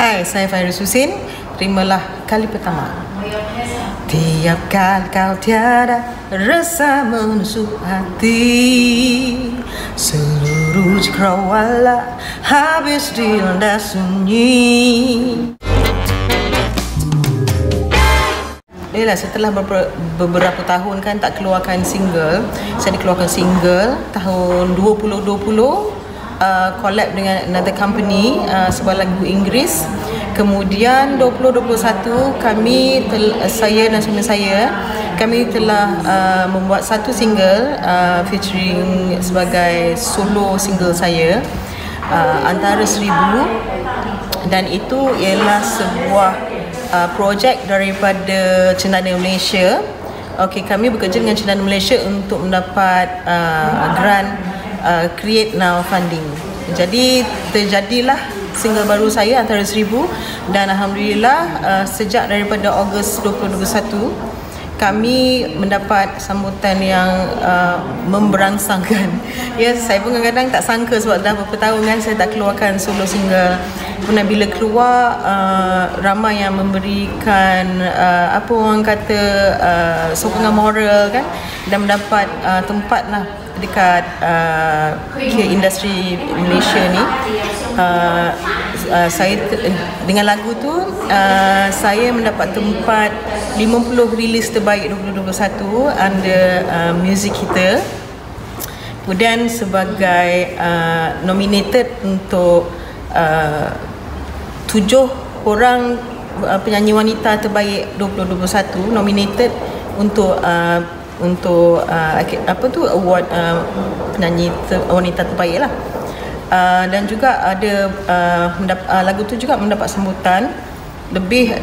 Hai, saya Fairuz Husin. Terimalah kali pertama. Tiap kali kau tiada rasa menusuk hati, seluruh cakrawala habis dilanda sunyi. Yalah, setelah beberapa tahun kan tak keluarkan single, saya dikeluarkan single tahun 2020. Collab dengan another company, sebuah lagu Inggeris. Kemudian 2021 saya dan suami saya kami telah membuat satu single featuring sebagai solo single saya, Antara Seribu, dan itu ialah sebuah projek daripada Cendana Malaysia. Okey, kami bekerja dengan Cendana Malaysia untuk mendapat grant Create Now funding. Jadi terjadilah single baru saya, Antara Seribu, dan alhamdulillah sejak daripada Ogos 2021 kami mendapat sambutan yang memberangsangkan. Ya, saya pun kadang-kadang tak sangka sebab dah beberapa tahun kan saya tak keluarkan solo single. Kemudian bila keluar, ramai yang memberikan apa orang kata sokongan moral kan, dan mendapat tempat lah dekat ke industri Malaysia ni. Saya dengan lagu tu saya mendapat tempat 50 rilis terbaik 2021 under music kita. Kemudian sebagai nominated untuk 7 orang penyanyi wanita terbaik 2021, nominated untuk award penyanyi wanita terbaik lah. Dan juga ada lagu tu juga mendapat sambutan lebih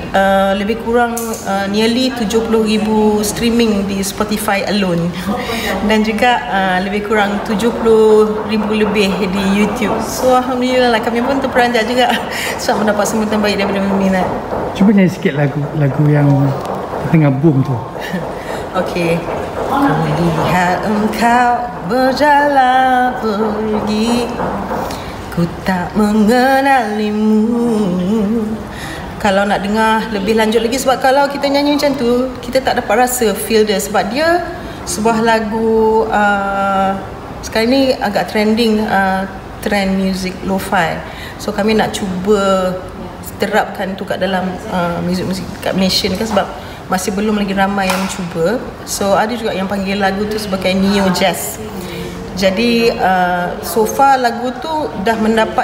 kurang nearly 70,000 streaming di Spotify alone dan juga lebih kurang 70,000 lebih di YouTube. So alhamdulillah lah, kami pun terperanjat juga sebab mendapat sambutan baik daripada peminat. Cuba nyanyi sikit lagu yang tengah boom tu. Okey. Kulihat engkau berjalan pergi, ku tak mengenalimu. Kalau nak dengar lebih lanjut lagi, sebab kalau kita nyanyi macam tu kita tak dapat rasa feel dia, sebab dia sebuah lagu sekarang ni agak trending, trend music lo-fi. So kami nak cuba terapkan tu kat dalam muzik-muzik kat Malaysia ni kan, sebab masih belum lagi ramai yang cuba. So ada juga yang panggil lagu tu sebagai neo jazz. Jadi so far lagu tu dah mendapat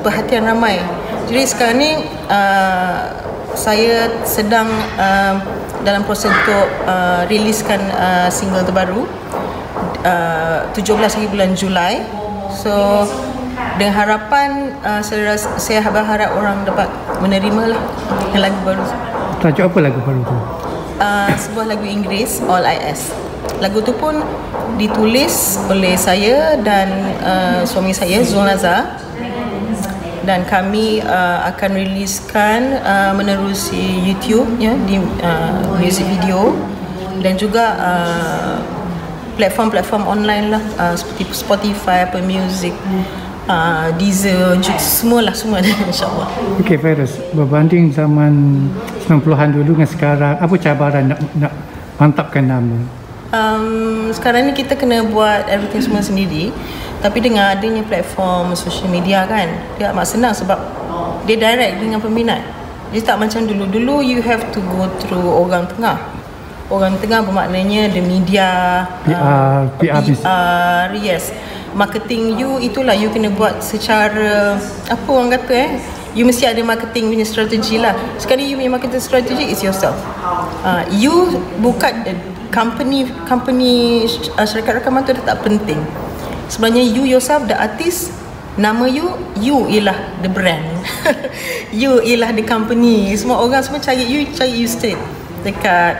perhatian ramai. Jadi sekarang ni saya sedang dalam proses untuk riliskan single terbaru 17 hari bulan Julai. So dengan harapan saya berharap orang dapat menerima lah lagu baru. Tajuk apa lagu baru tu? Sebuah lagu Inggeris, All I.S. Lagu tu pun ditulis oleh saya dan suami saya, Zul Nazar, dan kami akan riliskan menerusi YouTube ya, di music video, dan juga platform-platform online lah, seperti Spotify, Apple Music, Deezer, semua insyaAllah. Okey Fairuz, berbanding zaman 90-an dulu dengan sekarang, apa cabaran nak mantapkan nama? Sekarang ni kita kena buat everything semua sendiri. Tapi dengan adanya platform social media kan, dia amat senang sebab dia direct dengan peminat. Dia tak macam dulu you have to go through orang tengah. Orang tengah bermaknanya the media, PR, yes. Marketing you itulah you kena buat secara apa orang kata you mesti ada marketing punya strategi lah. Sekarang you punya marketing strategi is yourself. You bukan company syarikat rakaman tu dah tak penting. Sebenarnya you yourself, the artist, nama you ialah the brand. You ialah the company. Semua orang semua cari you straight dekat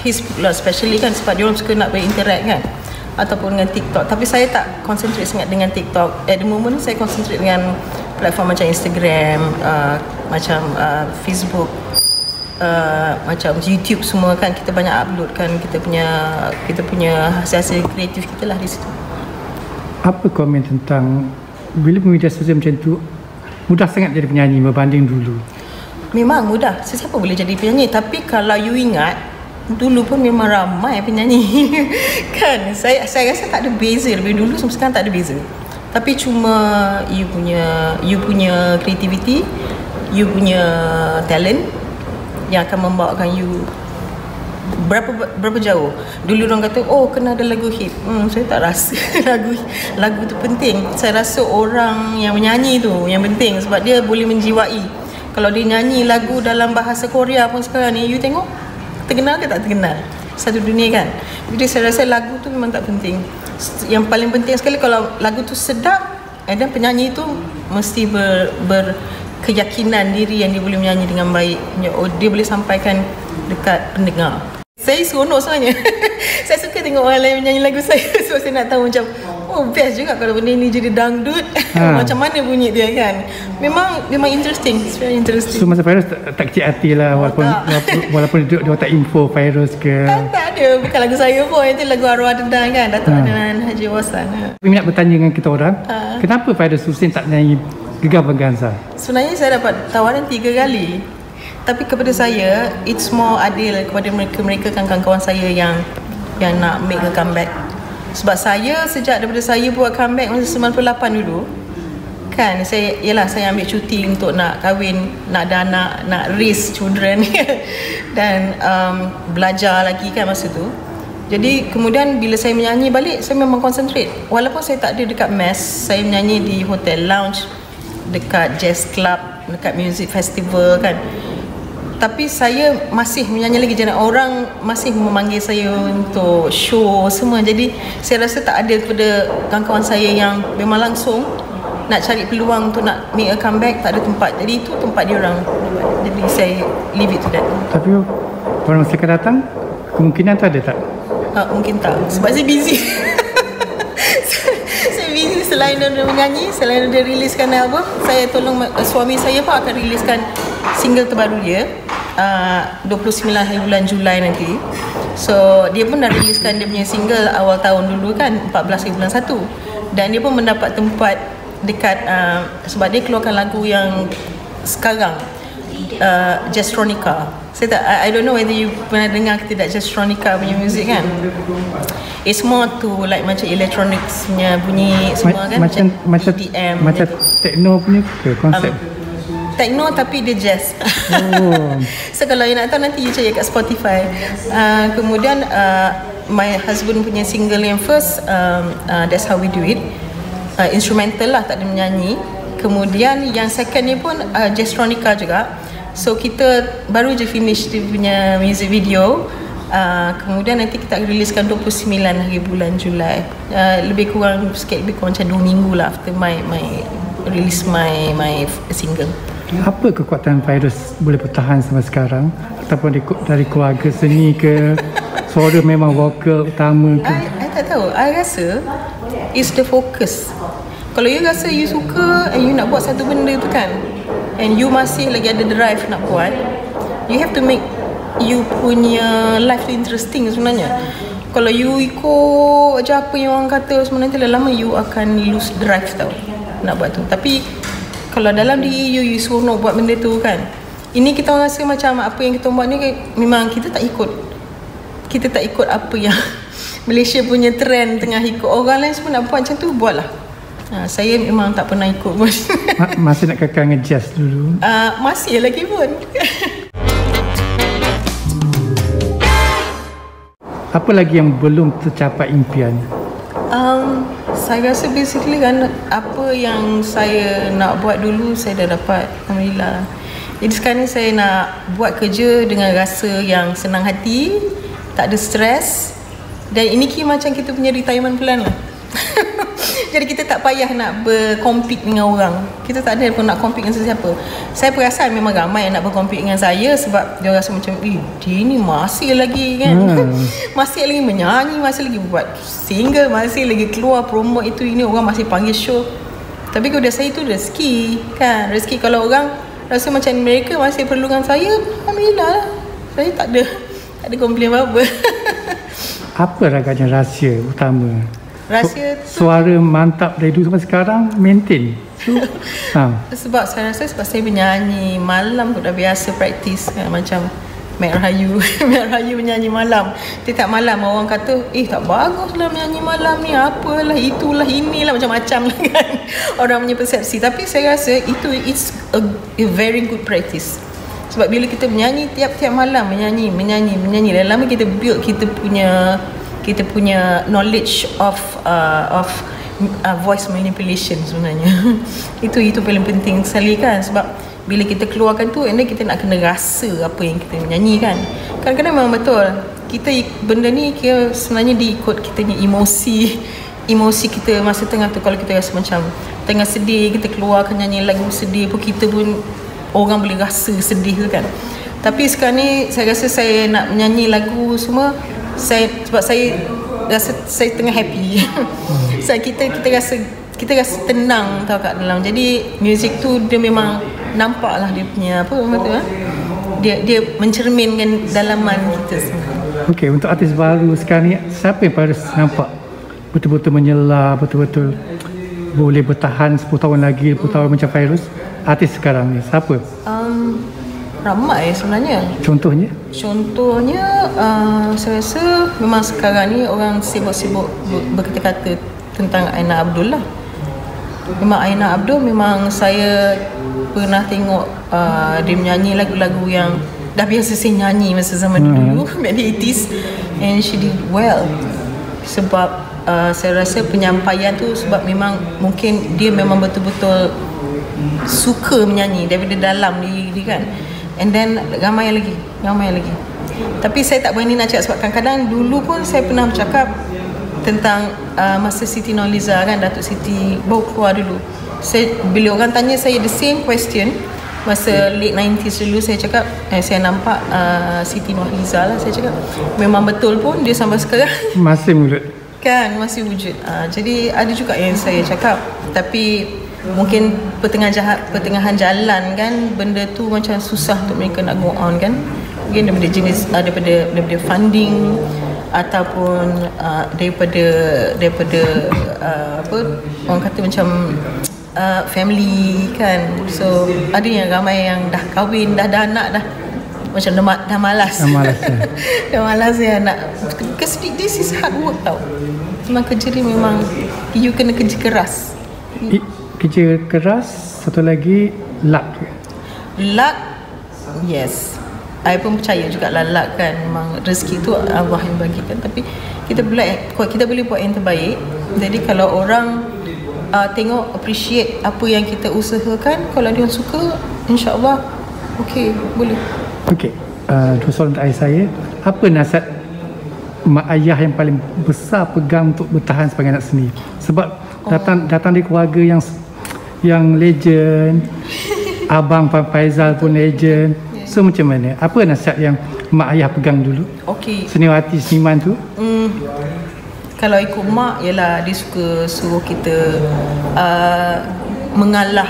Facebook lah, especially kan sebab dia orang suka nak berinteract kan, ataupun dengan TikTok. Tapi saya tak concentrate sangat dengan TikTok. At the moment saya concentrate dengan platform macam Instagram, macam Facebook, macam YouTube semua kan. Kita banyak upload kan kita punya hasil-hasil kreatif kita lah di situ. Apa komen tentang bila media sosial macam tu mudah sangat jadi penyanyi berbanding dulu? Memang mudah, sesiapa boleh jadi penyanyi. Tapi kalau you ingat, dulu pun memang ramai penyanyi. Kan, saya rasa tak ada beza. Lebih dulu sampai sekarang tak ada beza. Tapi cuma you punya creativity, you punya talent yang akan membawakan you berapa jauh. Dulu orang kata, oh kena ada lagu hit. Saya tak rasa lagu tu penting. Saya rasa orang yang menyanyi tu yang penting, sebab dia boleh menjiwai. Kalau dia nyanyi lagu dalam bahasa Korea pun sekarang ni, you tengok terkenal ke tak terkenal? Satu dunia kan. Jadi saya rasa lagu tu memang tak penting. Yang paling penting sekali kalau lagu tu sedap, dan penyanyi tu mesti berkeyakinan diri yang dia boleh menyanyi dengan baik. Dia boleh sampaikan dekat pendengar. Saya seronok sebenarnya. Saya suka tengok orang lain menyanyi lagu saya. So saya nak tahu macam, oh best juga kalau benda ni jadi dangdut. Macam mana bunyi dia kan. Memang interesting. It's very interesting. So masa Fairuz tak kecil hati lah, walaupun dia tak info Fairuz ke? Tak ada. Bukan lagu saya pun. Itu lagu Arwah Dedan kan, Datuk Adnan Haji Wasan. Minat bertanya dengan kita orang, kenapa Fairuz Husin tak nyanyi Gegar Berganza? Sebenarnya saya dapat tawaran 3 kali. Tapi kepada saya, it's more adil kepada mereka kawan-kawan saya yang nak make a comeback. Sebab saya sejak daripada saya buat comeback masa 98 dulu kan, saya ambil cuti untuk nak kahwin, nak ada anak, nak raise children dan belajar lagi kan masa tu. Jadi kemudian bila saya menyanyi balik, saya memang concentrate. Walaupun saya tak ada dekat MES, saya menyanyi di hotel lounge, dekat jazz club, dekat music festival kan. Tapi saya masih menyanyi lagi, jadi orang masih memanggil saya untuk show semua. Jadi saya rasa tak ada kepada kawan-kawan saya yang memang langsung nak cari peluang untuk nak make a comeback, tak ada tempat. Jadi itu tempat dia orang. Jadi saya leave it to that. Tapi orang masa akan datang, kemungkinan tu ada tak? Mungkin tak, sebab saya busy. Saya busy selain dia menyanyi, selain dia riliskan album, saya tolong suami saya pun akan riliskan single terbaru dia 29 hari bulan Julai nanti. So dia pun dah riliskan dia punya single awal tahun dulu kan, 14 hari bulan 1. Dan dia pun mendapat tempat dekat sebab dia keluarkan lagu yang sekarang, Jazztronica. Saya tak, I don't know whether you pernah dengar ke tidak Jazztronica punya music kan. It's more to like macam electronics punya bunyi semua kan, macam EDM, macam techno punya ke konsep? Techno tapi dia jazz. So kalau you nak tahu, nanti you cari kat Spotify. Kemudian my husband punya single yang first, That's How We Do It, instrumental lah, tak ada menyanyi. Kemudian yang second ni pun Jazztronica juga. So kita baru je finish dia punya music video. Kemudian nanti kita riliskan 29 hari bulan Julai. Lebih kurang macam 2 minggu lah after my release my single. Apa kekuatan Fairuz boleh bertahan sampai sekarang? Ataupun dari keluarga seni ke? Suara memang vokal utama ke? I tak tahu. I rasa it's the focus. Kalau you rasa you suka and you nak buat satu benda tu kan, and you masih lagi ada drive nak buat, you have to make you punya life interesting sebenarnya. Kalau you ikut je apa yang orang kata, sebenarnya lama-lama you akan lose drive tau nak buat tu. Tapi kalau dalam diri you seronok buat benda tu kan, ini kita orang rasa macam apa yang kita buat ni memang kita tak ikut apa yang Malaysia punya trend tengah ikut. Orang lain semua nak buat macam tu, buatlah. Saya memang tak pernah ikut pun. Masih nak kekal nge-jazz dulu? Masih lagi pun. Apa lagi yang belum tercapai impian? Saya rasa basically kan, apa yang saya nak buat dulu saya dah dapat, alhamdulillah. Jadi sekarang ni saya nak buat kerja dengan rasa yang senang hati, tak ada stres. Dan ini macam kita punya retirement plan lah. Jadi kita tak payah nak berkompet dengan orang. Kita tak ada pun nak compete dengan sesiapa. Saya perasan memang ramai yang nak berkompet dengan saya, sebab dia rasa macam, dia ni masih lagi kan, masih lagi menyanyi, masih lagi buat single, masih lagi keluar promote itu ini, orang masih panggil show. Tapi kalau saya itu rezeki kan. Rezeki kalau orang rasa macam mereka masih perlukan saya, alhamdulillah lah. Saya tak ada komplain apa-apa. Apa agaknya rahsia utama Rahsia tu Suara mantap dari dulu sampai sekarang maintain. So, sebab saya rasa sebab saya menyanyi malam tu dah biasa praktis kan, macam Mek Rahayu Mek Rahayu menyanyi malam. Tiap malam orang kata tak bagus lah menyanyi malam ni, apalah itulah inilah, macam-macam lah kan orang punya persepsi. Tapi saya rasa itu it's a very good practice. Sebab bila kita menyanyi tiap-tiap malam, menyanyi lama kita build kita punya knowledge of voice manipulation sebenarnya. itu paling penting sekali kan, sebab bila kita keluarkan tu, and then kita nak kena rasa apa yang kita menyanyi kan. Kadang-kadang memang betul kita benda ni kira sebenarnya diikut kita punya emosi kita masa tengah tu. Kalau kita rasa macam tengah sedih, kita keluarkan nyanyi lagu sedih pun, kita pun orang boleh rasa sedih tu kan. Tapi sekarang ni saya rasa saya nak menyanyi lagu semua sebab saya rasa saya tengah happy. So kita rasa tenang tau kat dalam. Jadi muzik tu dia memang nampak lah dia punya apa tu dia mencerminkan dalaman kita semua. Okey, untuk artis baru sekarang ni, siapa yang paling nampak betul-betul menyela, betul-betul boleh bertahan 10 tahun lagi, 10 tahun macam Fairuz? Artis sekarang ni siapa? Ramai sebenarnya. Contohnya saya rasa memang sekarang ni orang sibuk-sibuk berkata-kata tentang Aina Abdul lah. Memang Aina Abdul, memang saya pernah tengok dia menyanyi lagu-lagu yang dah biasa saya nyanyi masa zaman dulu, back in the 80s, and she did well. Sebab saya rasa penyampaian tu, sebab memang mungkin dia memang betul-betul suka menyanyi daripada dalam diri kan. And then ramai lagi. Tapi saya tak berani nak cakap, sebab kadang-kadang dulu pun saya pernah bercakap tentang masa Siti Nurhaliza kan, Datuk Siti baru keluar dulu. Bila orang tanya saya the same question masa late 90s dulu, saya cakap saya nampak Siti Nurhaliza lah. Saya cakap memang betul pun dia sampai sekarang masih wujud kan, masih wujud. Jadi ada juga yang saya cakap, tapi mungkin pertengahan jalan kan, benda tu macam susah untuk mereka nak go on kan. Mungkin daripada funding ataupun daripada apa orang kata macam family kan. So ada yang ramai yang dah kahwin, dah anak, dah macam dah malas dah malas ya nak, because this is hard work tau. Memang kerja ni memang you kena kerja keras. Kerja keras, satu lagi luck. Yes, I pun percaya jugalah luck kan. Memang rezeki tu Allah yang bagikan, tapi kita boleh buat yang terbaik. Jadi kalau orang tengok, appreciate apa yang kita usahakan, kalau dia suka, insya-Allah okey, boleh. Okey, dua soalan dari saya. Apa nasihat mak ayah yang paling besar pegang untuk bertahan sebagai anak seni? Sebab datang dari keluarga yang legend, abang Faizal pun legend. So macam mana? Apa nasihat yang mak ayah pegang dulu? Okey. Seniman tu? Kalau ikut mak, ialah dia suka suruh kita mengalah.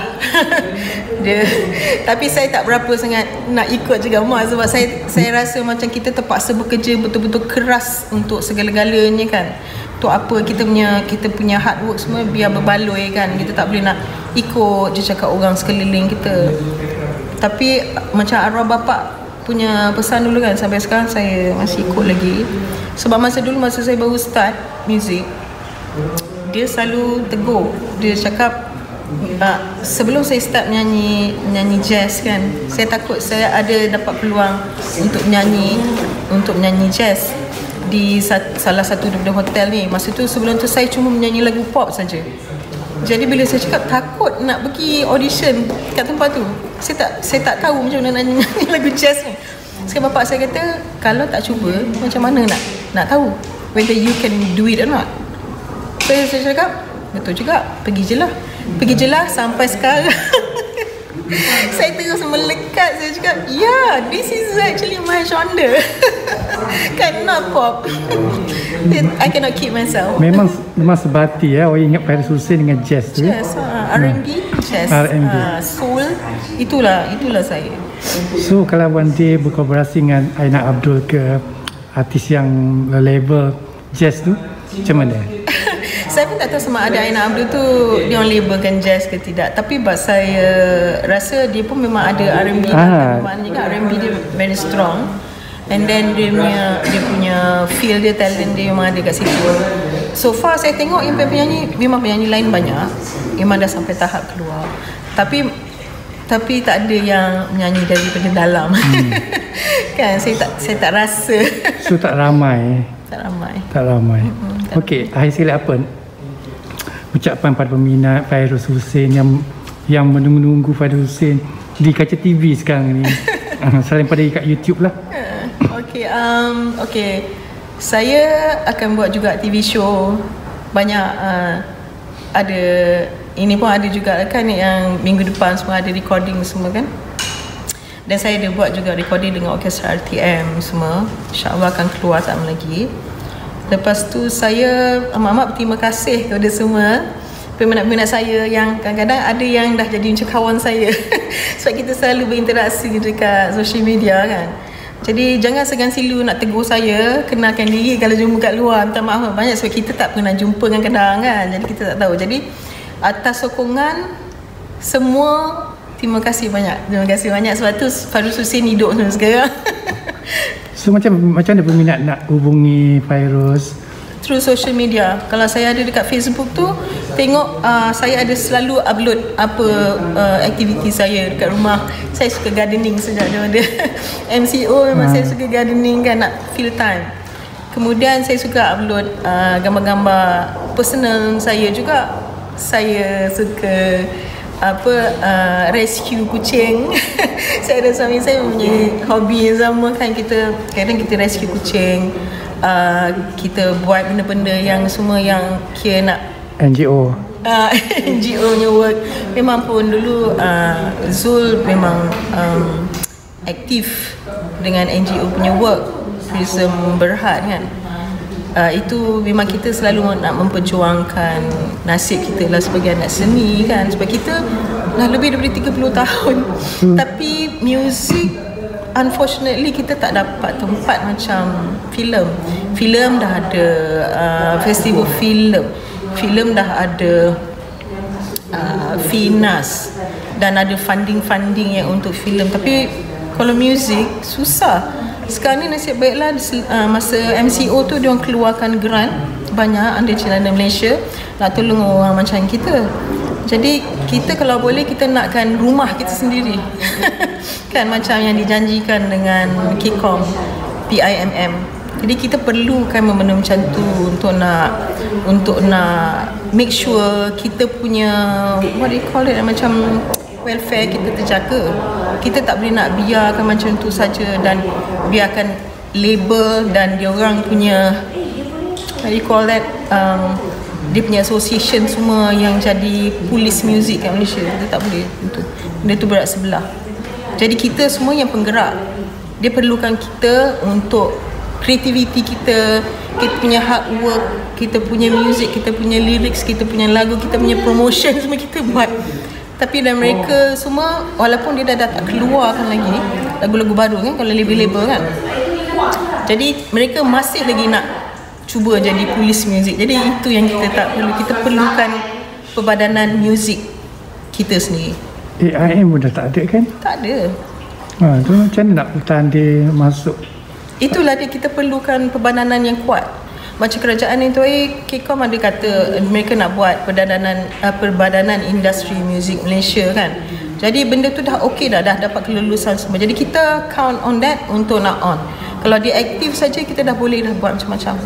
Tapi saya tak berapa sangat nak ikut juga mak, sebab saya rasa macam kita terpaksa bekerja betul-betul keras untuk segala-galanya kan. Untuk apa kita punya hard work semua biar berbaloi kan. Kita tak boleh nak ikut je cakap orang sekeliling kita. Tapi macam arwah bapak punya pesan dulu kan, sampai sekarang saya masih ikut lagi. Sebab masa saya baru start music, dia selalu tegur. Dia cakap sebelum saya start menyanyi jazz kan, saya takut saya ada dapat peluang untuk menyanyi jazz di salah satu daripada hotel ni. Masa tu, sebelum tu saya cuma menyanyi lagu pop saja. Jadi bila saya cakap takut nak pergi audition kat tempat tu, saya tak tahu macam mana nak nyanyi lagu jazz ni. Sekarang bapak saya kata, kalau tak cuba macam mana nak tahu whether you can do it or not. So saya cakap, betul juga, pergi je lah sampai sekarang. Saya terus melekat. Saya cakap, this is actually my genre. Cannot pop. I cannot keep myself. Memang sebati ya. Orang ingat Fairuz Hussein dengan jazz tu. Jazz, R&B, jazz, soul. Itulah saya. So kalau one day berkolaborasi dengan Aina Abdul ke artis yang level jazz tu, macam mana? Saya pun tak tahu sama ada Aina Abdul tu dia orang labelkan jazz ke tidak. Tapi saya rasa dia pun memang ada R&B maknanya juga R&B dia very strong. And then dia punya feel dia, talent dia memang ada kat situ. So far saya tengok yang penyanyi, memang penyanyi lain banyak, memang dah sampai tahap keluar. Tapi tak ada yang menyanyi daripada dalam. Kan saya tak rasa. So tak ramai. Tak ramai. Okey, akhir sekali apa ucapan pada peminat Fairuz Hussein yang menunggu Fairuz Hussein di kaca TV sekarang ni? Selain pada kat YouTube lah. Okay. Saya akan buat juga TV show. Banyak ada, ini pun ada juga kan yang minggu depan semua ada recording semua kan. Dan saya ada buat juga recording dengan orkestra RTM semua. InsyaAllah akan keluar tak lama lagi. Lepas tu saya amat-amat berterima kasih kepada semua peminat-peminat saya yang kadang-kadang ada yang dah jadi macam kawan saya. Sebab kita selalu berinteraksi dekat social media kan. Jadi jangan segan silu nak tegur saya, kenalkan diri kalau jumpa kat luar. Minta maaf banyak sebab kita tak pernah jumpa kadang-kadang kan. Jadi kita tak tahu. Jadi atas sokongan semua, terima kasih banyak. Terima kasih banyak sebab tu Fairuz Hussein hidup sekarang. So macam mana peminat nak hubungi Fairuz? Through social media. Kalau saya ada dekat Facebook tu, tengok saya ada selalu upload apa aktiviti saya dekat rumah. Saya suka gardening sejak daripada MCO, memang saya suka gardening kan, nak feel time. Kemudian saya suka upload gambar-gambar personal saya juga. Saya suka rescue kucing. Saya dan suami saya punya hobi yang sama kan, kadang kita rescue kucing. Kita buat benda-benda yang semua yang kira nak NGO nya work. Memang pun dulu Zul memang aktif dengan NGO punya work, Prism Berhad kan. Itu memang kita selalu nak memperjuangkan nasib kita lah sebagai anak seni kan. Sebab kita dah lebih daripada 30 tahun tapi muzik unfortunately kita tak dapat tempat macam filem dah ada festival filem dah ada FINAS dan ada funding yang untuk filem. Tapi kalau muzik susah. Sekarang ni nasib baiklah masa MCO tu diorang keluarkan grant banyak under Celana Malaysia nak tolong orang macam kita. Jadi kita kalau boleh kita nakkan rumah kita sendiri. Kan macam yang dijanjikan dengan KCOM, PIMM. Jadi kita perlukan benda macam tu untuk nak make sure kita punya what do you call it, macam welfare kita terjaga. Kita tak boleh nak biarkan macam tu saja dan biarkan label dan dia orang punya what do you call that, dia punya association semua yang jadi polis muzik kat Malaysia. Kita tak boleh itu. Benda tu berat sebelah. Jadi kita semua yang penggerak, dia perlukan kita untuk kreativiti kita punya hard work, kita punya music, kita punya lyrics, kita punya lagu, kita punya promotion semua kita buat. Tapi dan mereka semua walaupun dia dah tak keluarkan lagi lagu-lagu baru kan, kalau label-label kan. Jadi mereka masih lagi nak cuba jadi polis muzik. Jadi itu yang kita tak perlu. Kita perlukan perbadanan muzik kita sendiri. AIM pun dah tak ada kan? Tak ada. Tu macam mana nak pertahan dia masuk? Itulah dia, kita perlukan perbadanan yang kuat. Macam kerajaan ni tu KCOM ada kata mereka nak buat perbadanan industri muzik Malaysia kan. Jadi benda tu dah okey dah dapat kelulusan semua. Jadi kita count on that untuk nak on. Kalau dia aktif saja kita dah boleh dah buat macam-macam.